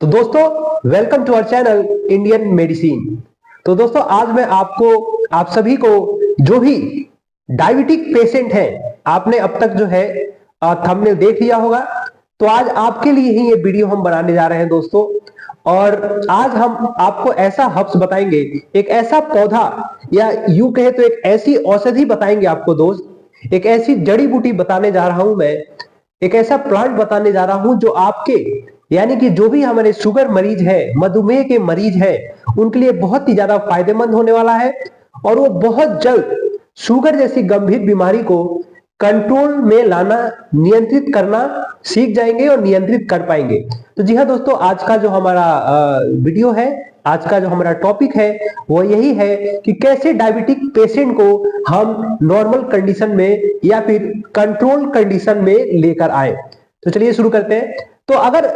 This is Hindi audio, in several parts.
तो दोस्तों welcome to our channel Indian medicine. तो दोस्तों आज मैं आप सभी को जो भी डायबिटिक पेशेंट हैं, आपने अब तक जो है थंबनेल देख लिया होगा। तो आज आपके लिए ही ये वीडियो हम बनाने जा रहे हैं दोस्तों। और आज हम आपको ऐसा हर्ब्स बताएंगे, एक ऐसा पौधा या यूं कहे तो एक ऐसी औषधि बताएंगे आपको दोस्त, एक ऐसी जड़ी बूटी बताने जा रहा हूं मैं, एक ऐसा प्लांट बताने जा रहा हूं जो आपके यानी कि जो भी हमारे शुगर मरीज है, मधुमेह के मरीज है, उनके लिए बहुत ही ज्यादा फायदेमंद होने वाला है। और वो बहुत जल्द शुगर जैसी गंभीर बीमारी को कंट्रोल में लाना, नियंत्रित करना सीख जाएंगे और नियंत्रित कर पाएंगे। तो जी हाँ दोस्तों, आज का जो हमारा वीडियो है, आज का जो हमारा टॉपिक है वो यही है कि कैसे डायबिटिक पेशेंट को हम नॉर्मल कंडीशन में या फिर कंट्रोल कंडीशन में लेकर आए। तो चलिए शुरू करते हैं। तो अगर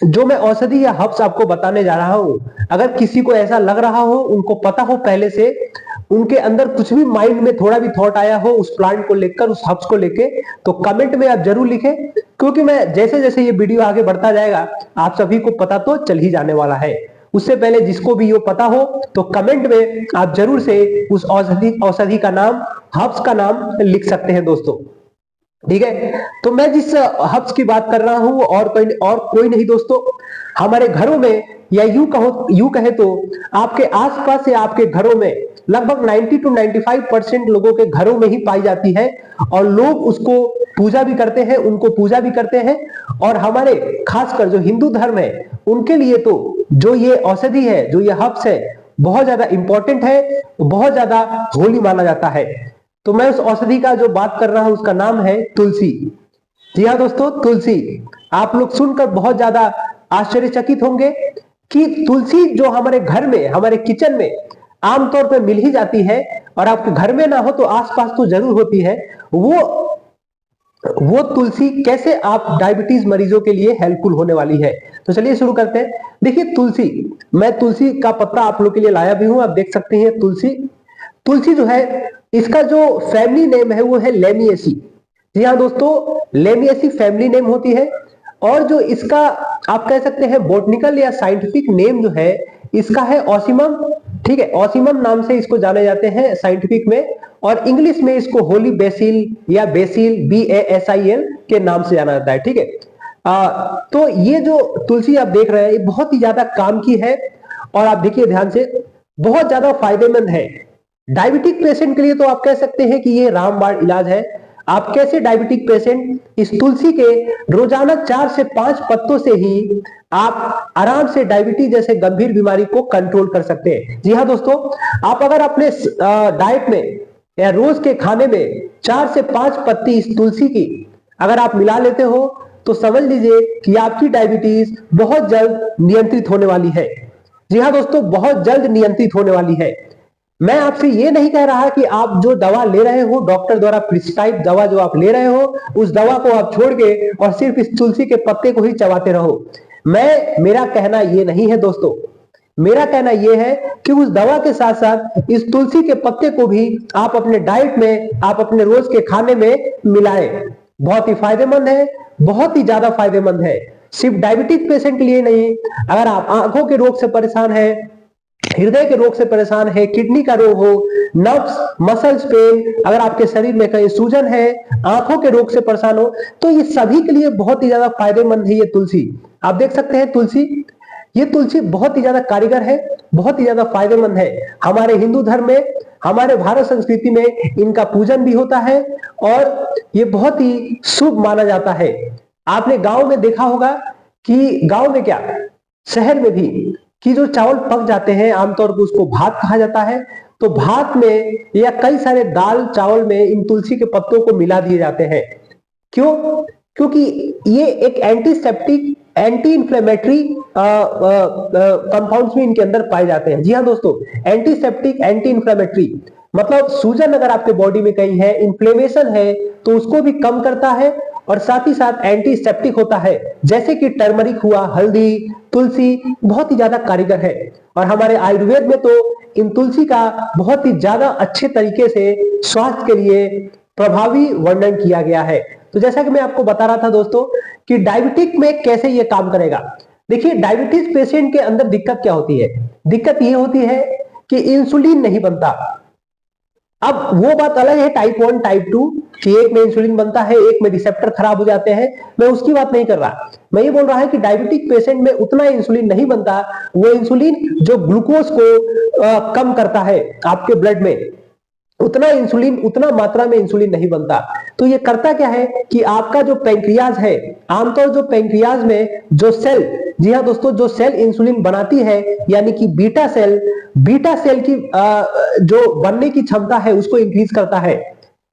जो मैं औषधि या हर्ब्स आपको बताने जा रहा हूं, अगर किसी को ऐसा लग रहा हो, उनको पता हो पहले से, उनके अंदर कुछ भी माइंड में थोड़ा भी थॉट आया हो उस प्लांट को लेकर, उस हर्ब्स को लेके, तो कमेंट में आप जरूर लिखें, क्योंकि मैं जैसे जैसे ये वीडियो आगे बढ़ता जाएगा आप सभी को पता तो चल ही जाने वाला है। उससे पहले जिसको भी ये पता हो तो कमेंट में आप जरूर से उस औषधि का नाम, हर्ब्स का नाम लिख सकते हैं दोस्तों। ठीक है, तो मैं जिस हब्स की बात कर रहा हूं और कोई नहीं दोस्तों, हमारे घरों में या यूं कहे तो आपके आसपास या आपके घरों में लगभग 90 to 95% लोगों के घरों में ही पाई जाती है। और लोग उसको पूजा भी करते हैं, उनको पूजा भी करते हैं। और हमारे खासकर जो हिंदू धर्म है उनके लिए तो जो ये औषधि है, जो ये हब्स है, बहुत ज्यादा इंपॉर्टेंट है, बहुत ज्यादा होली माना जाता है। तो मैं उस औषधि का जो बात कर रहा हूं उसका नाम है तुलसी। जी हाँ दोस्तों, तुलसी। आप लोग सुनकर बहुत ज्यादा आश्चर्यचकित होंगे कि तुलसी जो हमारे घर में, हमारे किचन में आमतौर पर मिल ही जाती है, और आपके घर में ना हो तो आसपास तो जरूर होती है, वो तुलसी कैसे आप डायबिटीज मरीजों के लिए हेल्पफुल होने वाली है। तो चलिए शुरू करते हैं। देखिए तुलसी, मैं तुलसी का पत्ता आप लोग के लिए लाया भी हूं, आप देख सकते हैं। तुलसी, तुलसी जो है, इसका जो फैमिली नेम है वो है लेमिएसी। जी हाँ दोस्तों, लेमिएसी फैमिली नेम होती है। और जो इसका आप कह सकते हैं बॉटनिकल या साइंटिफिक नेम जो है इसका है ऑसिमम। ठीक है, ऑसिमम नाम से इसको जाने जाते हैं साइंटिफिक में, और इंग्लिश में इसको होली बेसिल या बेसिल, BASIL के नाम से जाना जाता है। ठीक है, तो ये जो तुलसी आप देख रहे हैं ये बहुत ही ज्यादा काम की है, और आप देखिए ध्यान से, बहुत ज्यादा फायदेमंद है डायबिटिक पेशेंट के लिए। तो आप कह सकते हैं कि ये रामबाण इलाज है। आप कैसे डायबिटिक पेशेंट इस तुलसी के रोजाना 4 से 5 पत्तों से ही आप आराम से डायबिटीज जैसे गंभीर बीमारी को कंट्रोल कर सकते हैं। जी हाँ दोस्तों, आप अगर अपने डाइट में या रोज के खाने में 4 से 5 पत्ती इस तुलसी की अगर आप मिला लेते हो तो समझ लीजिए कि आपकी डायबिटीज बहुत जल्द नियंत्रित होने वाली है। जी हाँ दोस्तों, बहुत जल्द नियंत्रित होने वाली है। मैं आपसे ये नहीं कह रहा कि आप जो दवा ले रहे हो, डॉक्टर द्वारा प्रिस्क्राइब दवा जो आप ले रहे हो, उस दवा को आप छोड़ के और सिर्फ इस तुलसी के पत्ते को ही चबाते रहो। मेरा कहना ये नहीं है दोस्तों। मेरा कहना यह है कि उस दवा के साथ साथ इस तुलसी के पत्ते को भी आप अपने डाइट में, आप अपने रोज के खाने में मिलाएं। बहुत ही फायदेमंद है, बहुत ही ज्यादा फायदेमंद है। सिर्फ डायबिटिक पेशेंट के लिए नहीं, अगर आप आंखों के रोग से परेशान है, हृदय के रोग से परेशान है, किडनी का रोग हो, नर्व्स, मसल्स पेन, अगर आपके शरीर में कहीं सूजन है, आंखों के रोग से परेशान हो, तो ये सभी के लिए बहुत ही ज्यादा फायदेमंद है ये तुलसी। आप देख सकते हैं तुलसी, ये तुलसी बहुत ही ज्यादा कारीगर है, बहुत ही ज्यादा फायदेमंद है। हमारे हिंदू धर्म में, हमारे भारत संस्कृति में इनका पूजन भी होता है और ये बहुत ही शुभ माना जाता है। आपने गांव में देखा होगा कि गांव में क्या, शहर में भी, कि जो चावल पक जाते हैं आमतौर पर उसको भात कहा जाता है। तो भात में या कई सारे दाल चावल में इन तुलसी के पत्तों को मिला दिए जाते हैं। क्यों? क्योंकि ये एक एंटीसेप्टिक, एंटी इंफ्लेमेटरी कंपाउंड्स भी इनके अंदर पाए जाते हैं। जी हाँ दोस्तों, एंटीसेप्टिक, एंटी इंफ्लेमेटरी मतलब सूजन अगर आपके बॉडी में कहीं है, इंफ्लेमेशन है, तो उसको भी कम करता है, और साथ ही साथ एंटीसेप्टिक होता है। जैसे कि टर्मरिक हुआ, हल्दी, तुलसी बहुत ही ज्यादा कारीगर है। और हमारे आयुर्वेद में तो इन तुलसी का बहुत ही ज्यादा अच्छे तरीके से स्वास्थ्य के लिए प्रभावी वर्णन किया गया है। तो जैसा कि मैं आपको बता रहा था दोस्तों कि डायबिटिक में कैसे ये काम करेगा। देखिए डायबिटीज पेशेंट के अंदर दिक्कत क्या होती है, दिक्कत ये होती है कि इंसुलिन नहीं बनता। अब वो बात अलग है टाइप 1 टाइप 2 कि एक में इंसुलिन बनता है, एक में रिसेप्टर खराब हो जाते हैं, मैं उसकी बात नहीं कर रहा। मैं ये बोल रहा है कि डायबिटिक पेशेंट में उतना इंसुलिन नहीं बनता, वो इंसुलिन जो ग्लूकोज को कम करता है आपके ब्लड में, उतना इंसुलिन, उतना मात्रा में इंसुलिन नहीं बनता। तो ये करता क्या है कि आपका जो पैंक्रियाज है, आमतौर जो पैंक्रियाज में जो सेल, जी हाँ दोस्तों, जो सेल इंसुलिन बनाती है यानी कि बीटा सेल, बीटा सेल की जो बनने की क्षमता है उसको इंक्रीज करता है।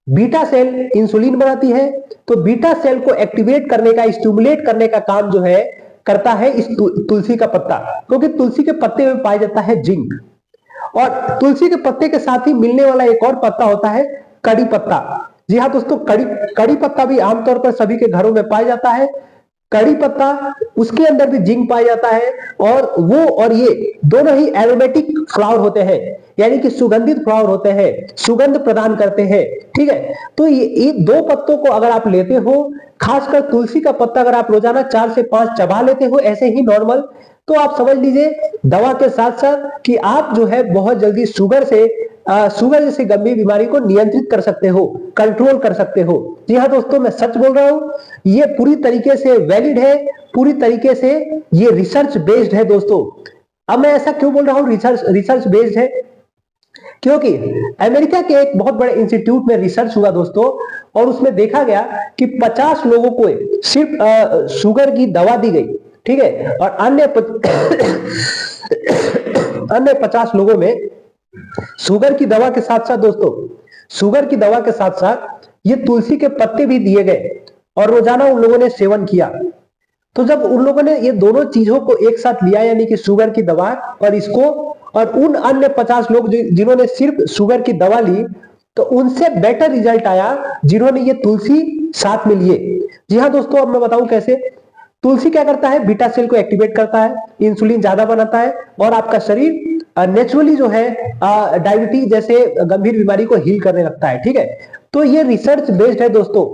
बीटा सेल इंसुलिन बनाती है, तो बीटा सेल को एक्टिवेट करने का, स्टिमुलेट करने का काम जो है करता है इस तुलसी का पत्ता, क्योंकि तुलसी के पत्ते में पाया जाता है जिंक। और तुलसी के पत्ते के साथ ही मिलने वाला एक और पत्ता होता है कड़ी पत्ता। जी हाँ दोस्तों, कड़ी पत्ता भी आमतौर पर सभी के घरों में पाया जाता है। कड़ी पत्ता, उसके अंदर भी जिंक पाया जाता है, और वो और ये दोनों ही एरोमेटिक फ्लावर होते हैं, यानी कि सुगंधित फ्लावर होते हैं, सुगंध प्रदान करते हैं। ठीक है, तो ये दो पत्तों को अगर आप लेते हो, खासकर तुलसी का पत्ता अगर आप रोजाना 4 से 5 चबा लेते हो ऐसे ही नॉर्मल, तो आप समझ लीजिए दवा के साथ साथ कि आप जो है बहुत जल्दी शुगर जैसी गंभीर बीमारी को नियंत्रित कर सकते हो, कंट्रोल कर सकते हो। जी हाँ दोस्तों, मैं सच बोल रहा हूं, ये पूरी तरीके से वैलिड है, पूरी तरीके से ये रिसर्च बेस्ड है दोस्तों। अब मैं ऐसा क्यों बोल रहा हूं रिसर्च बेस्ड है, क्योंकि अमेरिका के एक बहुत बड़े इंस्टीट्यूट में रिसर्च हुआ दोस्तों, और उसमें देखा गया कि 50 लोगों को सिर्फ शुगर की दवा दी गई, ठीक है, और अन्य 50 लोगों में शुगर की दवा के साथ साथ दोस्तों, शुगर की दवा के साथ साथ ये तुलसी के पत्ते भी दिए गए, और रोजाना उन लोगों ने सेवन किया। तो जब उन लोगों ने ये दोनों चीजों को एक साथ लिया, यानी कि शुगर की दवा और इसको, और उन अन्य 50 लोग जिन्होंने सिर्फ शुगर की दवा ली, तो उनसे बेटर रिजल्ट आया जिन्होंने ये तुलसी साथ में लिए। जी हाँ दोस्तों, अब मैं बताऊं कैसे। तुलसी क्या करता है, बीटा सेल को एक्टिवेट करता है, इंसुलिन ज्यादा बनाता है, और आपका शरीर नेचुरली जो है डायबिटीज जैसे गंभीर बीमारी को हील करने लगता है। ठीक है, तो ये रिसर्च बेस्ड है दोस्तों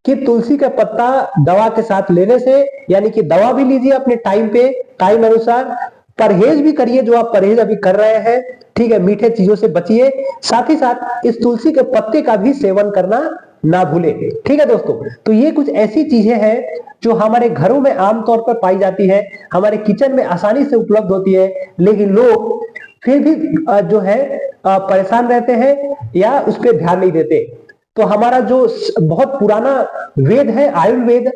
कि तुलसी का पत्ता दवा के साथ लेने से, यानी कि दवा भी लीजिए अपने टाइम पे, टाइम अनुसार, परहेज भी करिए जो आप परहेज अभी कर रहे हैं, ठीक है, मीठे चीजों से बचिए, साथ ही साथ इस तुलसी के पत्ते का भी सेवन करना ना भूले। ठीक है दोस्तों, तो ये कुछ ऐसी चीजें हैं जो हमारे घरों में आमतौर पर पाई जाती है, हमारे किचन में आसानी से उपलब्ध होती है, लेकिन लोग फिर भी जो है परेशान रहते हैं या उस पर ध्यान नहीं देते। तो हमारा जो बहुत पुराना वेद है आयुर्वेद,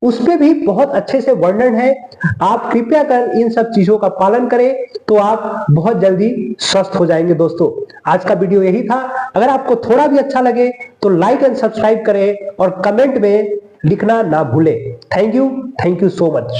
उस पे भी बहुत अच्छे से वर्णन है। आप कृपया कर इन सब चीजों का पालन करें, तो आप बहुत जल्दी स्वस्थ हो जाएंगे। दोस्तों, आज का वीडियो यही था। अगर आपको थोड़ा भी अच्छा लगे तो लाइक एंड सब्सक्राइब करें, और कमेंट में लिखना ना भूलें। Thank you so much.